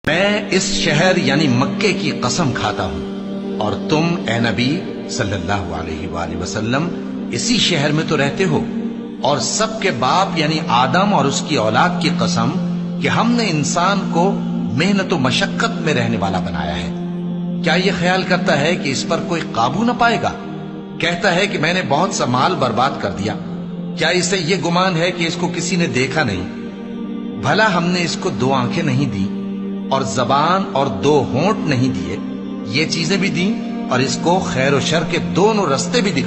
मैं इस शहर यानी मक्के की कसम खाता हूं और तुम ए नबी सल्लल्लाहु अलैहि वसल्लम इसी शहर में तो रहते हो, और सबके बाप यानी आदम और उसकी औलाद की कसम कि हमने इंसान को मेहनत व मशक्कत में रहने वाला बनाया है। क्या यह ख्याल करता है कि इस पर कोई काबू न पाएगा? कहता है कि मैंने बहुत सा माल बर्बाद कर दिया। क्या इसे यह गुमान है कि इसको किसी ने देखा नहीं? भला हमने इसको 2 आंखें नहीं दी और जबान और 2 होंठ नहीं दिए? ये चीजें भी दी और इसको खैर और शर के दोनों रास्ते भी दिखाए।